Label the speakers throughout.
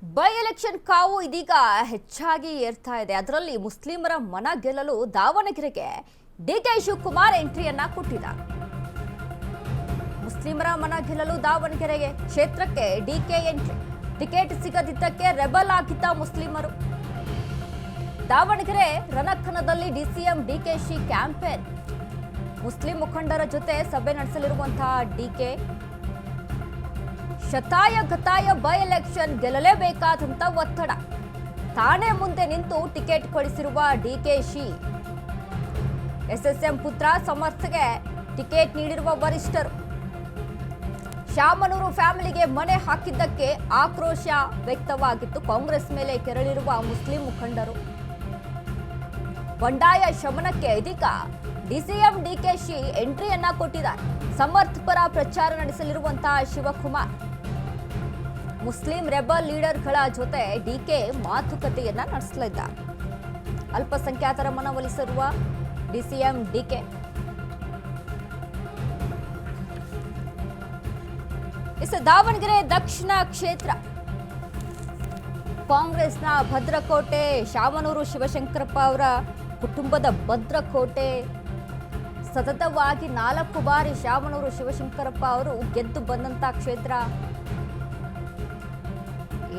Speaker 1: By election ಕಾವು ಇದೀಗ ಹೆಚ್ಚಾಗಿ ಏರ್ತಾ ಇದೆ. ಅದರಲ್ಲಿ ಮುಸ್ಲಿಮರ ಮನ ಗೆಲ್ಲಲು ದಾವಣಗೆರೆಗೆ ಡಿಕೆ ಶಿವಕುಮಾರ್ ಎಂಟ್ರಿಯನ್ನ ಕೊಟ್ಟಿದ್ದಾರೆ. ಮುಸ್ಲಿಮರ ಮನ ಗೆಲ್ಲಲು ದಾವಣಗೆರೆಗೆ ಕ್ಷೇತ್ರಕ್ಕೆ ಡಿಕೆ ಎಂಟ್ರಿ. ಟಿಕೆಟ್ ಸಿಗದಿದ್ದಕ್ಕೆ ರೆಬಲ್ ಆಗಿದ್ದ ಮುಸ್ಲಿಮರು. ದಾವಣಗೆರೆ ರಣಕಣದಲ್ಲಿ ಡಿಸಿಎಂ ಡಿಕೆಶಿ ಕ್ಯಾಂಪೇನ್. ಮುಸ್ಲಿಂ ಮುಖಂಡರ ಜೊತೆ ಸಭೆ ನಡೆಸಲಿರುವಂತಹ ಡಿಕೆ ಶತಾಯ ಗತಾಯ ಬೈ ಎಲೆಕ್ಷನ್ ಗೆಲ್ಲಲೇಬೇಕಾದಂತ ಒತ್ತಡ. ತಾನೇ ಮುಂದೆ ನಿಂತು ಟಿಕೆಟ್ ಕೊಡಿಸಿರುವ ಡಿಕೆಶಿ. ಎಸ್ಎಸ್ಎಂ ಪುತ್ರ ಸಮರ್ಥಗೆ ಟಿಕೆಟ್ ನೀಡಿರುವ ವರಿಷ್ಠರು. ಶಾಮನೂರು ಫ್ಯಾಮಿಲಿಗೆ ಮನೆ ಹಾಕಿದ್ದಕ್ಕೆ ಆಕ್ರೋಶ ವ್ಯಕ್ತವಾಗಿತ್ತು. ಕಾಂಗ್ರೆಸ್ ಮೇಲೆ ಕೆರಳಿರುವ ಮುಸ್ಲಿಂ ಮುಖಂಡರು. ಬಂಡಾಯ ಶಮನಕ್ಕೆ ಇದೀಗ ಡಿಸಿಎಂ ಡಿಕೆಶಿ ಎಂಟ್ರಿಯನ್ನ ಕೊಟ್ಟಿದ್ದಾರೆ. ಸಮರ್ಥ ಪರ ಪ್ರಚಾರ ನಡೆಸಲಿರುವಂತಹ ಶಿವಕುಮಾರ್. ಮುಸ್ಲಿಂ ರೆಬಲ್ ಲೀಡರ್ಗಳ ಜೊತೆ ಡಿಕೆ ಮಾತುಕತೆಯನ್ನ ನಡೆಸಲಿದ್ದಾರೆ. ಅಲ್ಪಸಂಖ್ಯಾತರ ಮನವೊಲಿಸಿರುವ ಡಿಸಿಎಂ ಡಿಕೆ. ದಾವಣಗೆರೆ ದಕ್ಷಿಣ ಕ್ಷೇತ್ರ ಕಾಂಗ್ರೆಸ್ನ ಭದ್ರಕೋಟೆ. ಶಾಮನೂರು ಶಿವಶಂಕರಪ್ಪ ಅವರ ಕುಟುಂಬದ ಭದ್ರಕೋಟೆ. ಸತತವಾಗಿ 4 ಬಾರಿ ಶಾಮನೂರು ಶಿವಶಂಕರಪ್ಪ ಅವರು ಗೆದ್ದು ಬಂದಂತ ಕ್ಷೇತ್ರ.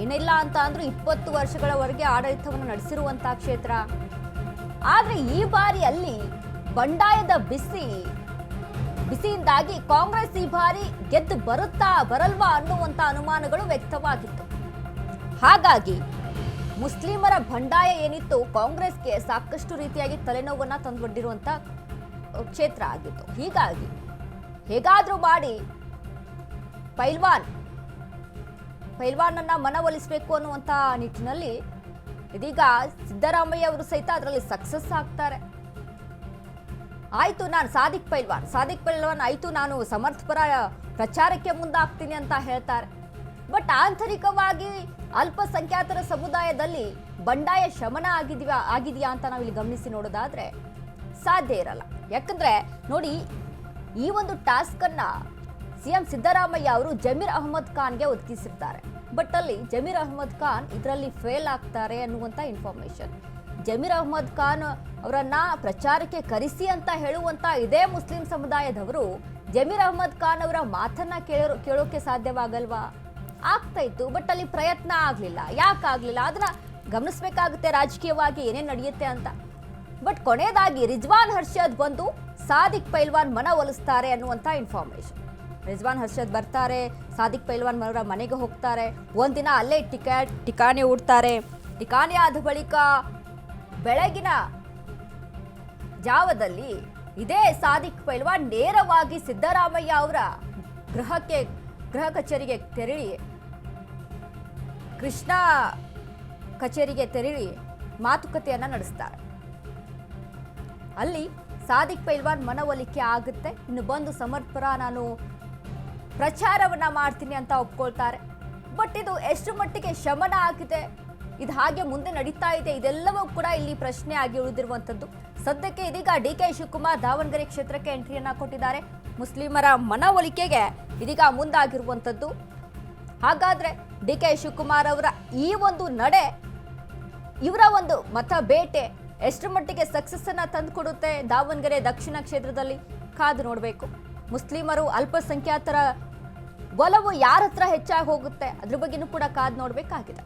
Speaker 1: ಏನಿಲ್ಲ ಅಂತ ಅಂದ್ರೂ 20 ವರ್ಷಗಳವರೆಗೆ ಆಡಳಿತವನ್ನು ನಡೆಸಿರುವಂತಹ ಕ್ಷೇತ್ರ. ಆದ್ರೆ ಈ ಬಾರಿ ಅಲ್ಲಿ ಬಂಡಾಯದ ಬಿಸಿಯಿಂದಾಗಿ ಕಾಂಗ್ರೆಸ್ ಈ ಬಾರಿ ಗೆದ್ದು ಬರಲ್ವಾ ಅನ್ನುವಂತ ಅನುಮಾನಗಳು ವ್ಯಕ್ತವಾಗಿತ್ತು. ಹಾಗಾಗಿ ಮುಸ್ಲಿಮರ ಬಂಡಾಯ ಏನಿತ್ತು ಕಾಂಗ್ರೆಸ್ಗೆ ಸಾಕಷ್ಟು ರೀತಿಯಾಗಿ ತಲೆನೋವನ್ನ ತಂದುಕೊಂಡಿರುವಂತ ಕ್ಷೇತ್ರ ಆಗಿತ್ತು. ಹೀಗಾಗಿ ಹೇಗಾದ್ರೂ ಮಾಡಿ ಪೈಲ್ವಾನನ್ನ ಮನವೊಲಿಸಬೇಕು ಅನ್ನುವಂತ ನಿಟ್ಟಿನಲ್ಲಿ ಇದೀಗ ಸಿದ್ದರಾಮಯ್ಯ ಅವರು ಸಹಿತ ಅದರಲ್ಲಿ ಸಕ್ಸಸ್ ಆಗ್ತಾರೆ. ಆಯ್ತು, ನಾನು ಸಾದಿಕ್ ಪೈಲ್ವಾನ್ ಆಯ್ತು, ನಾನು ಸಮರ್ಥ ಪರ ಪ್ರಚಾರಕ್ಕೆ ಮುಂದಾಗ್ತೀನಿ ಅಂತ ಹೇಳ್ತಾರೆ. ಬಟ್ ಆಂತರಿಕವಾಗಿ ಅಲ್ಪಸಂಖ್ಯಾತರ ಸಮುದಾಯದಲ್ಲಿ ಬಂಡಾಯ ಶಮನ ಆಗಿದೆಯಾ ಅಂತ ನಾವಿಲ್ಲಿ ಗಮನಿಸಿ ನೋಡೋದಾದ್ರೆ ಸಾಧ್ಯ ಇರಲ್ಲ. ಯಾಕಂದ್ರೆ ನೋಡಿ, ಈ ಒಂದು ಟಾಸ್ಕ್ ಅನ್ನ ಸಿಎಂ ಸಿದ್ದರಾಮಯ್ಯ ಅವರು ಜಮೀರ್ ಅಹಮದ್ ಖಾನ್ಗೆ ಒದಗಿಸಿರ್ತಾರೆ. ಬಟ್ ಅಲ್ಲಿ ಜಮೀರ್ ಅಹಮದ್ ಖಾನ್ ಇದರಲ್ಲಿ ಫೇಲ್ ಆಗ್ತಾರೆ ಅನ್ನುವಂತ ಇನ್ಫಾರ್ಮೇಶನ್. ಜಮೀರ್ ಅಹಮದ್ ಖಾನ್ ಅವರನ್ನ ಪ್ರಚಾರಕ್ಕೆ ಕರೆಸಿ ಅಂತ ಹೇಳುವಂತ ಇದೇ ಮುಸ್ಲಿಂ ಸಮುದಾಯದವರು ಜಮೀರ್ ಅಹಮದ್ ಖಾನ್ ಅವರ ಮಾತನ್ನ ಕೇಳೋಕೆ ಸಾಧ್ಯವಾಗಲ್ವಾ? ಆಗ್ತಾ ಇತ್ತು, ಬಟ್ ಅಲ್ಲಿ ಪ್ರಯತ್ನ ಆಗ್ಲಿಲ್ಲ. ಯಾಕಾಗ್ಲಿಲ್ಲ ಅದನ್ನ ಗಮನಿಸಬೇಕಾಗುತ್ತೆ ರಾಜಕೀಯವಾಗಿ ಏನೇನ್ ನಡೆಯುತ್ತೆ ಅಂತ. ಬಟ್ ಕೊನೆಯದಾಗಿ ರಿಜ್ವಾನ್ ಹರ್ಷದ್ ಬಂದು ಸಾದಿಕ್ ಪೈಲ್ವಾನ್ ಮನವೊಲಿಸ್ತಾರೆ ಅನ್ನುವಂತ ಇನ್ಫಾರ್ಮೇಶನ್. ರಿಜ್ವಾನ್ ಹರ್ಷದ್ ಬರ್ತಾರೆ, ಸಾದಿಕ್ ಪೈಲ್ವಾನ್ ಅವರ ಮನೆಗೆ ಹೋಗ್ತಾರೆ. ಒಂದಿನ ಅಲ್ಲೇ ಠಿಕಾಣಿ ಹೂಡ್ತಾರೆ. ಠಿಕಾಣಿ ಆದ ಬಳಿಕ ಬೆಳಗಿನ ಜಾವದಲ್ಲಿ ಇದೇ ಸಾದಿಕ್ ಪೈಲ್ವಾನ್ ನೇರವಾಗಿ ಸಿದ್ದರಾಮಯ್ಯ ಅವರ ಗೃಹ ಕಚೇರಿಗೆ ತೆರಳಿ ಕೃಷ್ಣ ಕಚೇರಿಗೆ ತೆರಳಿ ಮಾತುಕತೆಯನ್ನ ನಡೆಸ್ತಾರೆ. ಅಲ್ಲಿ ಸಾದಿಕ್ ಪೈಲ್ವಾನ್ ಮನವೊಲಿಕೆ ಆಗುತ್ತೆ. ಇನ್ನು ಬಂದು ಸಮರ್ಪರ ನಾನು ಪ್ರಚಾರವನ್ನ ಮಾಡ್ತೀನಿ ಅಂತ ಒಪ್ಕೊಳ್ತಾರೆ. ಬಟ್ ಇದು ಎಷ್ಟು ಮಟ್ಟಿಗೆ ಶಮನ ಆಗಿದೆ, ಇದು ಹಾಗೆ ಮುಂದೆ ನಡೀತಾ ಇದೆ, ಇದೆಲ್ಲವೂ ಕೂಡ ಇಲ್ಲಿ ಪ್ರಶ್ನೆ ಆಗಿ ಉಳಿದಿರುವಂತದ್ದು. ಸದ್ಯಕ್ಕೆ ಇದೀಗ ಡಿಕೆ ಶಿವಕುಮಾರ್ ದಾವಣಗೆರೆ ಕ್ಷೇತ್ರಕ್ಕೆ ಎಂಟ್ರಿಯನ್ನ ಕೊಟ್ಟಿದ್ದಾರೆ. ಮುಸ್ಲಿಮರ ಮನವೊಲಿಕೆಗೆ ಇದೀಗ ಮುಂದಾಗಿರುವಂತದ್ದು. ಹಾಗಾದ್ರೆ ಡಿಕೆ ಶಿವಕುಮಾರ್ ಅವರ ಈ ಒಂದು ನಡೆ, ಇವರ ಒಂದು ಮತ ಬೇಟೆ ಎಷ್ಟು ಮಟ್ಟಿಗೆ ಸಕ್ಸಸ್ ಅನ್ನ ತಂದುಕೊಡುತ್ತೆ ದಾವಣಗೆರೆ ದಕ್ಷಿಣ ಕ್ಷೇತ್ರದಲ್ಲಿ ಕಾದು ನೋಡಬೇಕು. ಮುಸ್ಲಿಮರು ಅಲ್ಪಸಂಖ್ಯಾತರ ಒಲವು ಯಾರ ಹತ್ರ ಹೆಚ್ಚಾಗಿ ಹೋಗುತ್ತೆ ಅದ್ರ ಬಗ್ಗೆನೂ ಕೂಡ ಕಾದು ನೋಡಬೇಕಾಗಿದೆ.